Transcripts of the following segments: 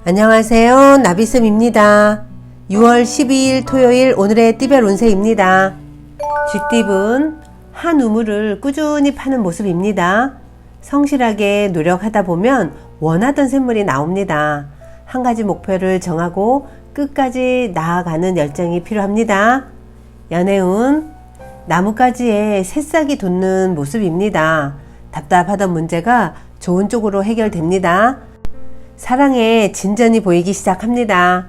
안녕하세요. 나비쌤입니다. 6월 12일 토요일 오늘의 띠별 운세입니다. 쥐띠분 한 우물을 꾸준히 파는 모습입니다. 성실하게 노력하다 보면 원하던 샘물이 나옵니다. 한 가지 목표를 정하고 끝까지 나아가는 열정이 필요합니다. 연애운 나뭇가지에 새싹이 돋는 모습입니다. 답답하던 문제가 좋은 쪽으로 해결됩니다. 사랑에 진전이 보이기 시작합니다.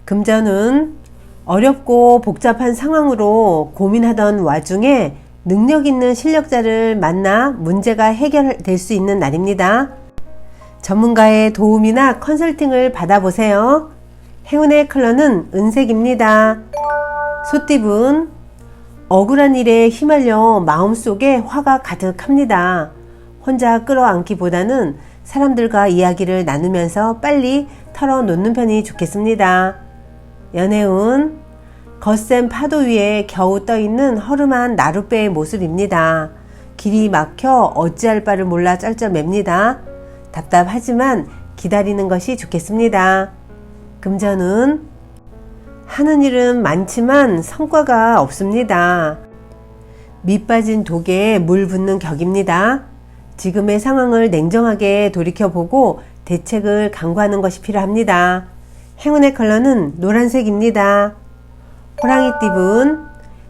금전은 어렵고 복잡한 상황으로 고민하던 와중에 능력 있는 실력자를 만나 문제가 해결될 수 있는 날입니다. 전문가의 도움이나 컨설팅을 받아보세요. 행운의 컬러는 은색입니다. 소띠분 억울한 일에 휘말려 마음속에 화가 가득합니다. 혼자 끌어안기보다는 사람들과 이야기를 나누면서 빨리 털어놓는 편이 좋겠습니다. 연애운 거센 파도 위에 겨우 떠있는 허름한 나룻배의 모습입니다. 길이 막혀 어찌할 바를 몰라 쩔쩔맵니다. 답답하지만 기다리는 것이 좋겠습니다. 금전은 하는 일은 많지만 성과가 없습니다. 밑 빠진 독에 물 붓는 격입니다. 지금의 상황을 냉정하게 돌이켜보고 대책을 강구하는 것이 필요합니다. 행운의 컬러는 노란색입니다. 호랑이띠분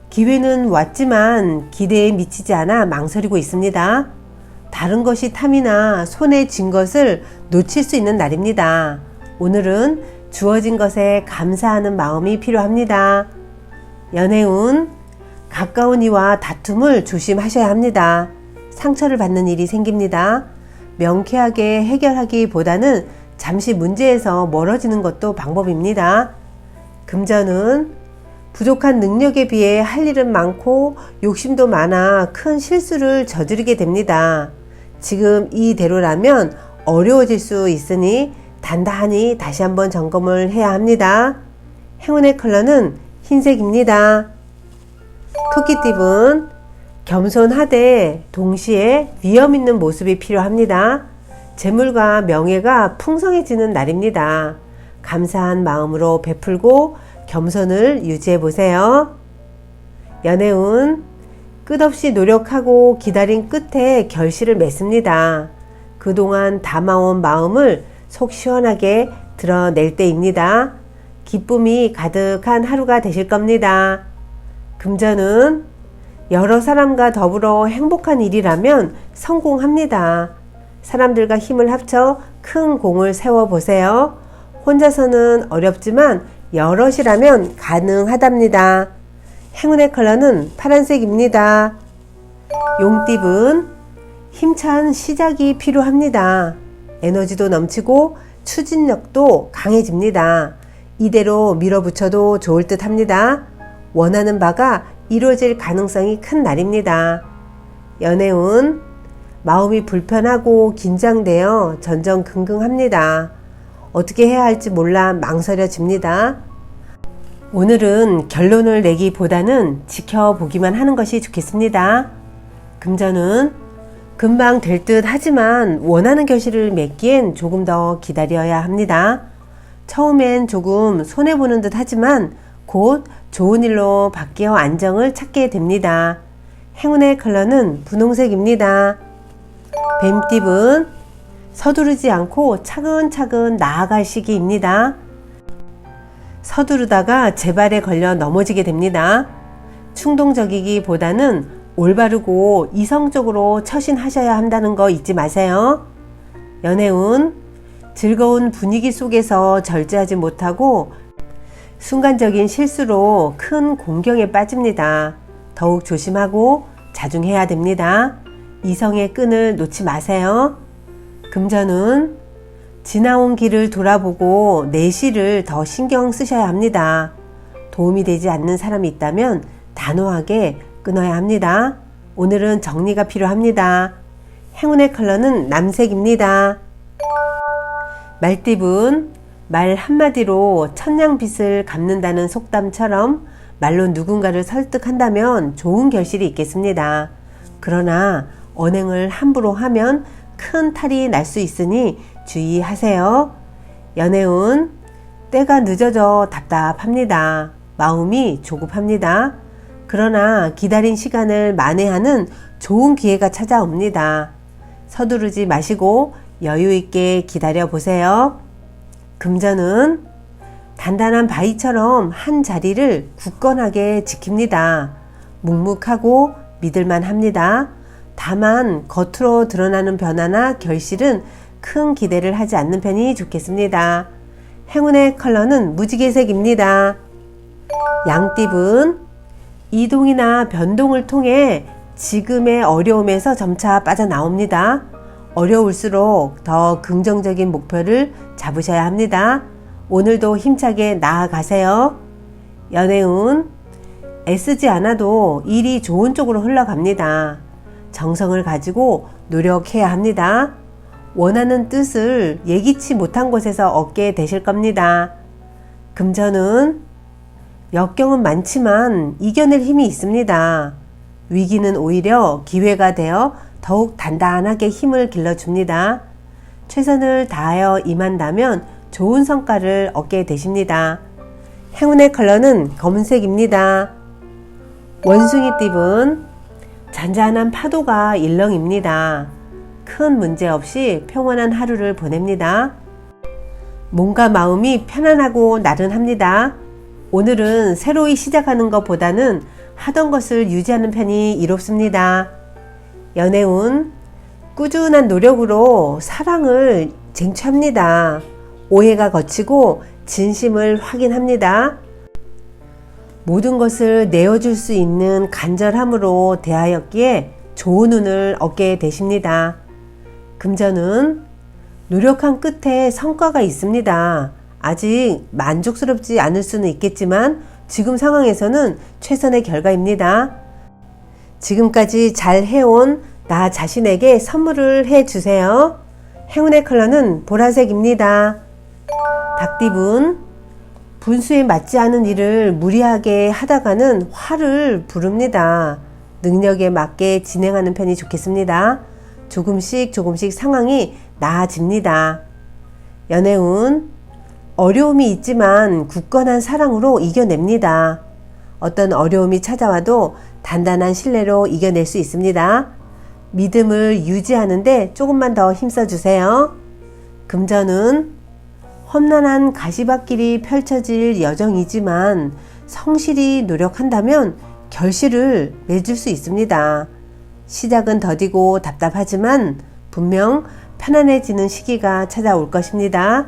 기회는 왔지만 기대에 미치지 않아 망설이고 있습니다. 다른 것이 탐이나 손에 쥔 것을 놓칠 수 있는 날입니다. 오늘은 주어진 것에 감사하는 마음이 필요합니다. 연애운 가까운 이와 다툼을 조심하셔야 합니다. 상처를 받는 일이 생깁니다. 명쾌하게 해결하기보다는 잠시 문제에서 멀어지는 것도 방법입니다. 금전은 부족한 능력에 비해 할 일은 많고 욕심도 많아 큰 실수를 저지르게 됩니다. 지금 이대로라면 어려워질 수 있으니 단단히 다시 한번 점검을 해야 합니다. 행운의 컬러는 흰색입니다. 토끼띠분 겸손하되 동시에 위험 있는 모습이 필요합니다. 재물과 명예가 풍성해지는 날입니다. 감사한 마음으로 베풀고 겸손을 유지해 보세요. 연애운 끝없이 노력하고 기다린 끝에 결실을 맺습니다. 그동안 담아온 마음을 속 시원하게 드러낼 때입니다. 기쁨이 가득한 하루가 되실 겁니다. 금전은 여러 사람과 더불어 행복한 일이라면 성공합니다. 사람들과 힘을 합쳐 큰 공을 세워보세요. 혼자서는 어렵지만 여럿이라면 가능하답니다. 행운의 컬러는 파란색입니다. 용띠분 힘찬 시작이 필요합니다. 에너지도 넘치고 추진력도 강해집니다. 이대로 밀어붙여도 좋을 듯 합니다. 원하는 바가 이루어질 가능성이 큰 날입니다. 연애운 마음이 불편하고 긴장되어 전전긍긍합니다. 어떻게 해야 할지 몰라 망설여집니다. 오늘은 결론을 내기보다는 지켜보기만 하는 것이 좋겠습니다. 금전은 금방 될 듯 하지만 원하는 결실을 맺기엔 조금 더 기다려야 합니다. 처음엔 조금 손해보는 듯 하지만 곧 좋은 일로 바뀌어 안정을 찾게 됩니다. 행운의 컬러는 분홍색입니다. 뱀띠분 서두르지 않고 차근차근 나아갈 시기입니다. 서두르다가 제발에 걸려 넘어지게 됩니다. 충동적이기보다는 올바르고 이성적으로 처신하셔야 한다는 거 잊지 마세요. 연애운 즐거운 분위기 속에서 절제하지 못하고 순간적인 실수로 큰 공경에 빠집니다. 더욱 조심하고 자중해야 됩니다. 이성의 끈을 놓지 마세요. 금전은 지나온 길을 돌아보고 내실을 더 신경 쓰셔야 합니다. 도움이 되지 않는 사람이 있다면 단호하게 끊어야 합니다. 오늘은 정리가 필요합니다. 행운의 컬러는 남색입니다. 말띠분 말 한마디로 천냥빚을 갚는다는 속담처럼 말로 누군가를 설득한다면 좋은 결실이 있겠습니다. 그러나 언행을 함부로 하면 큰 탈이 날 수 있으니 주의하세요. 연애운, 때가 늦어져 답답합니다. 마음이 조급합니다. 그러나 기다린 시간을 만회하는 좋은 기회가 찾아옵니다. 서두르지 마시고 여유 있게 기다려 보세요. 금전은 단단한 바위처럼 한 자리를 굳건하게 지킵니다. 묵묵하고 믿을만 합니다. 다만 겉으로 드러나는 변화나 결실은 큰 기대를 하지 않는 편이 좋겠습니다. 행운의 컬러는 무지개색입니다. 양띠분, 이동이나 변동을 통해 지금의 어려움에서 점차 빠져나옵니다. 어려울수록 더 긍정적인 목표를 잡으셔야 합니다. 오늘도 힘차게 나아가세요. 연애운, 애쓰지 않아도 일이 좋은 쪽으로 흘러갑니다. 정성을 가지고 노력해야 합니다. 원하는 뜻을 예기치 못한 곳에서 얻게 되실 겁니다. 금전은 역경은 많지만 이겨낼 힘이 있습니다. 위기는 오히려 기회가 되어 더욱 단단하게 힘을 길러줍니다. 최선을 다하여 임한다면 좋은 성과를 얻게 되십니다. 행운의 컬러는 검은색입니다. 원숭이띠분, 잔잔한 파도가 일렁입니다. 큰 문제 없이 평온한 하루를 보냅니다. 몸과 마음이 편안하고 나른합니다. 오늘은 새로이 시작하는 것보다는 하던 것을 유지하는 편이 이롭습니다. 연애운, 꾸준한 노력으로 사랑을 쟁취합니다. 오해가 거치고 진심을 확인합니다. 모든 것을 내어줄 수 있는 간절함으로 대하였기에 좋은 운을 얻게 되십니다. 금전은 노력한 끝에 성과가 있습니다. 아직 만족스럽지 않을 수는 있겠지만 지금 상황에서는 최선의 결과입니다. 지금까지 잘 해온 나 자신에게 선물을 해주세요. 행운의 컬러는 보라색입니다. 닭띠분, 분수에 맞지 않은 일을 무리하게 하다가는 화를 부릅니다. 능력에 맞게 진행하는 편이 좋겠습니다. 조금씩 상황이 나아집니다. 연애운, 어려움이 있지만 굳건한 사랑으로 이겨냅니다. 어떤 어려움이 찾아와도 단단한 신뢰로 이겨낼 수 있습니다. 믿음을 유지하는데 조금만 더 힘써주세요. 금전은 험난한 가시밭길이 펼쳐질 여정이지만 성실히 노력한다면 결실을 맺을 수 있습니다. 시작은 더디고 답답하지만 분명 편안해지는 시기가 찾아올 것입니다.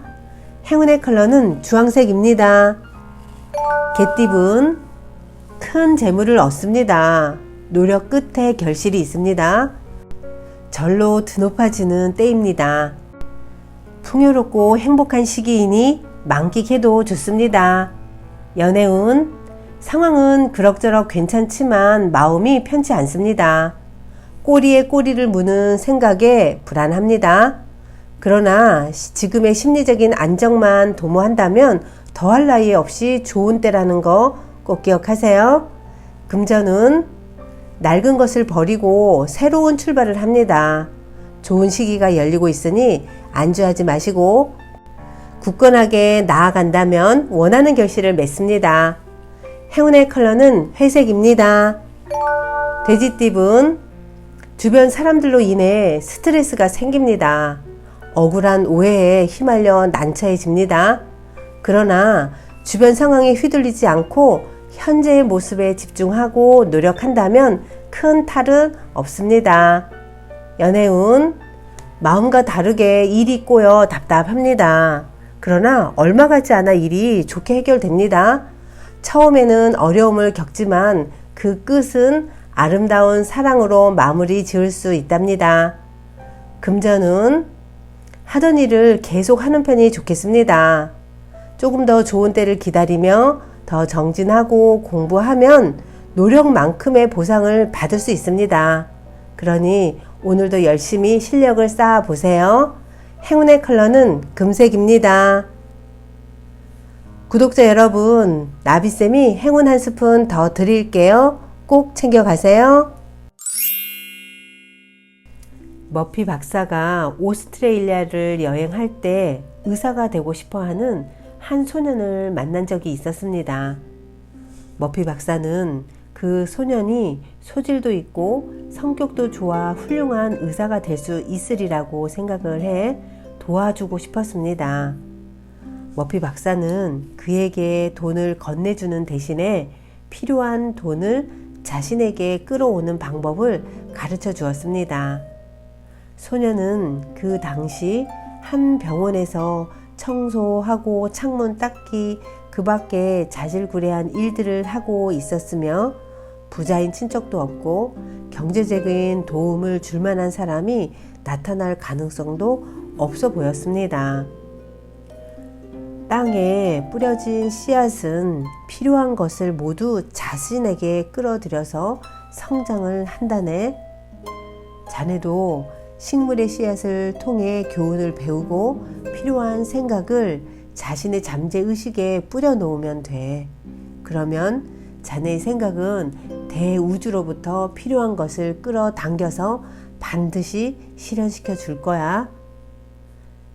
행운의 컬러는 주황색입니다. 개띠분, 큰 재물을 얻습니다. 노력 끝에 결실이 있습니다. 절로 드높아지는 때입니다. 풍요롭고 행복한 시기이니 만끽해도 좋습니다. 연애운, 상황은 그럭저럭 괜찮지만 마음이 편치 않습니다. 꼬리에 꼬리를 무는 생각에 불안합니다. 그러나 지금의 심리적인 안정만 도모한다면 더할 나위 없이 좋은 때라는 거 꼭 기억하세요. 금전은 낡은 것을 버리고 새로운 출발을 합니다. 좋은 시기가 열리고 있으니 안주하지 마시고 굳건하게 나아간다면 원하는 결실을 맺습니다. 행운의 컬러는 회색입니다. 돼지띠분, 주변 사람들로 인해 스트레스가 생깁니다. 억울한 오해에 휘말려 난처해집니다. 그러나 주변 상황에 휘둘리지 않고 현재의 모습에 집중하고 노력한다면 큰 탈은 없습니다. 연애운, 마음과 다르게 일이 꼬여 답답합니다. 그러나 얼마 가지 않아 일이 좋게 해결됩니다. 처음에는 어려움을 겪지만 그 끝은 아름다운 사랑으로 마무리 지을 수 있답니다. 금전은 하던 일을 계속 하는 편이 좋겠습니다. 조금 더 좋은 때를 기다리며 더 정진하고 공부하면 노력만큼의 보상을 받을 수 있습니다. 그러니 오늘도 열심히 실력을 쌓아 보세요. 행운의 컬러는 금색입니다. 구독자 여러분, 나비쌤이 행운 한 스푼 더 드릴게요. 꼭 챙겨가세요. 머피 박사가 오스트레일리아를 여행할 때 의사가 되고 싶어 하는 한 소년을 만난 적이 있었습니다. 머피 박사는 그 소년이 소질도 있고 성격도 좋아 훌륭한 의사가 될 수 있으리라고 생각을 해 도와주고 싶었습니다. 머피 박사는 그에게 돈을 건네주는 대신에 필요한 돈을 자신에게 끌어오는 방법을 가르쳐 주었습니다. 소년은 그 당시 한 병원에서 청소하고 창문 닦기 그 밖에 자질구레한 일들을 하고 있었으며 부자인 친척도 없고 경제적인 도움을 줄 만한 사람이 나타날 가능성도 없어 보였습니다. 땅에 뿌려진 씨앗은 필요한 것을 모두 자신에게 끌어들여서 성장을 한다네. 자네도 식물의 씨앗을 통해 교훈을 배우고 필요한 생각을 자신의 잠재의식에 뿌려놓으면 돼. 그러면 자네의 생각은 대우주로부터 필요한 것을 끌어당겨서 반드시 실현시켜 줄 거야.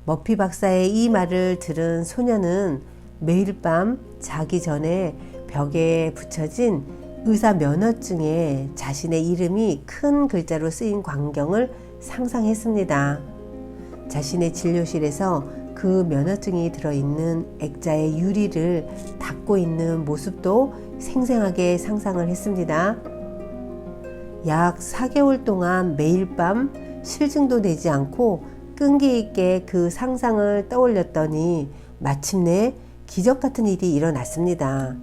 머피 박사의 이 말을 들은 소년은 매일 밤 자기 전에 벽에 붙여진 의사 면허증에 자신의 이름이 큰 글자로 쓰인 광경을 상상했습니다. 자신의 진료실에서 그 면허증이 들어있는 액자의 유리를 닦고 있는 모습도 생생하게 상상을 했습니다. 약 4개월 동안 매일 밤 실증도 내지 않고 끈기 있게 그 상상을 떠올렸더니 마침내 기적 같은 일이 일어났습니다.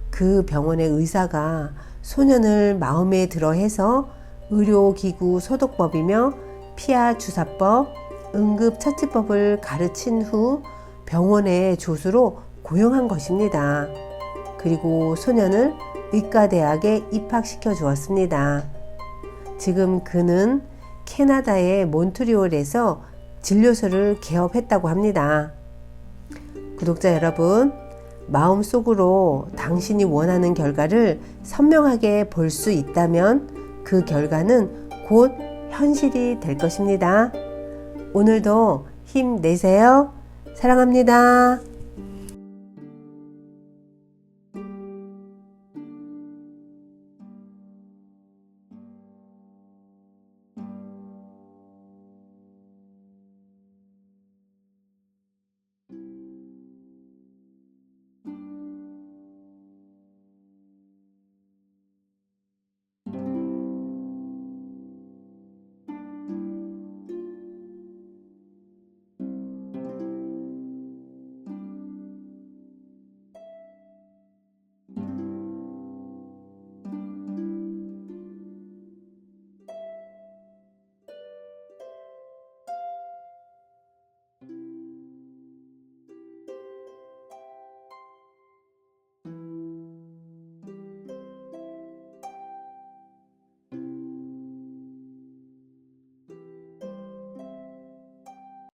그 병원의 의사가 소년을 마음에 들어 해서 의료기구 소독법이며 피하 주사법, 응급처치법을 가르친 후 병원의 조수로 고용한 것입니다. 그리고 소년을 의과대학에 입학시켜 주었습니다. 지금 그는 캐나다의 몬트리올에서 진료소를 개업했다고 합니다. 구독자 여러분, 마음속으로 당신이 원하는 결과를 선명하게 볼 수 있다면 그 결과는 곧 현실이 될 것입니다. 오늘도 힘내세요. 사랑합니다.